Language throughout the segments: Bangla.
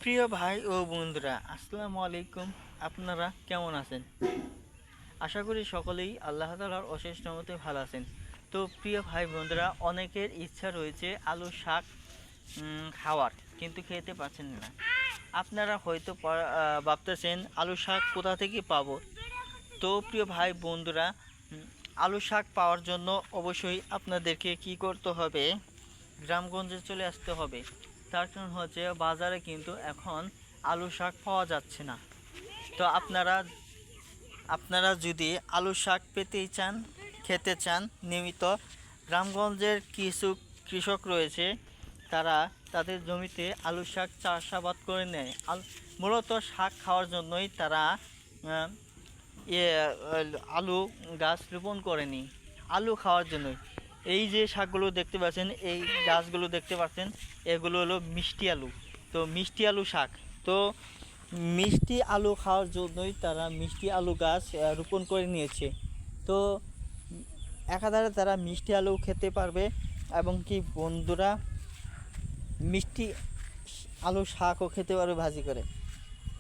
প্রিয় ভাই ও বন্ধুরা, আসসালামু আলাইকুম। আপনারা কেমন আছেন? আশা করি সকলেই আল্লাহ তাআলার অশেষ রহমতে ভালো আছেন। তো প্রিয় ভাই বন্ধুরা, অনেকের ইচ্ছা রয়েছে আলু শাক খাওয়ার, কিন্তু খেতে পাচ্ছেন না। আপনারা হয়তো ভাবতেছেন আলু শাক কোথা থেকে পাবো। তো প্রিয় ভাই বন্ধুরা, আলু শাক পাওয়ার জন্য অবশ্যই আপনাদেরকে কি করতে হবে, গ্রামগঞ্জে চলে আসতে হবে। তার কারণ হচ্ছে বাজারে কিন্তু এখন আলু শাক পাওয়া যাচ্ছে না। তো আপনারা আপনারা যদি আলু শাক পেতেই চান, খেতে চান নিয়মিত, গ্রামগঞ্জের কিছু কৃষক রয়েছে, তারা তাদের জমিতে আলু শাক চাষাবাদ করে নেয়। মূলত শাক খাওয়ার জন্যই তারা আহ, আলু গাছ রোপণ করেনি, আলু খাওয়ার জন্যই। এই যে শাকগুলো দেখতে পাচ্ছেন, এই গাছগুলো দেখতে পাচ্ছেন, এগুলো হলো মিষ্টি আলু। তো মিষ্টি আলু শাক, তো মিষ্টি আলু খাওয়ার জন্যই তারা মিষ্টি আলু গাছ রোপণ করে নিয়েছে। তো একাধারে তারা মিষ্টি আলু খেতে পারবে, এবং কি বন্ধুরা, মিষ্টি আলু শাকও খেতে পারবে ভাজি করে।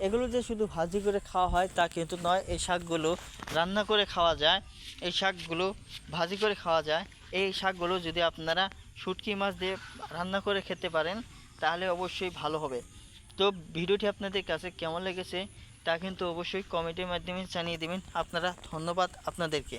এগুলো যে শুধু ভাজি করে খাওয়া হয় তা কিন্তু নয়, এই শাকগুলো রান্না করে খাওয়া যায়, এই শাকগুলো ভাজি করে খাওয়া যায়। এই শাকগুলো যদি আপনারা শুটকি মাছ দিয়ে রান্না করে খেতে পারেন তাহলে অবশ্যই ভালো হবে। তো ভিডিওটি আপনাদের কাছে কেমন লেগেছে তা কিন্তু অবশ্যই কমেন্টের মাধ্যমে জানিয়ে দেবেন। ধন্যবাদ আপনাদেরকে।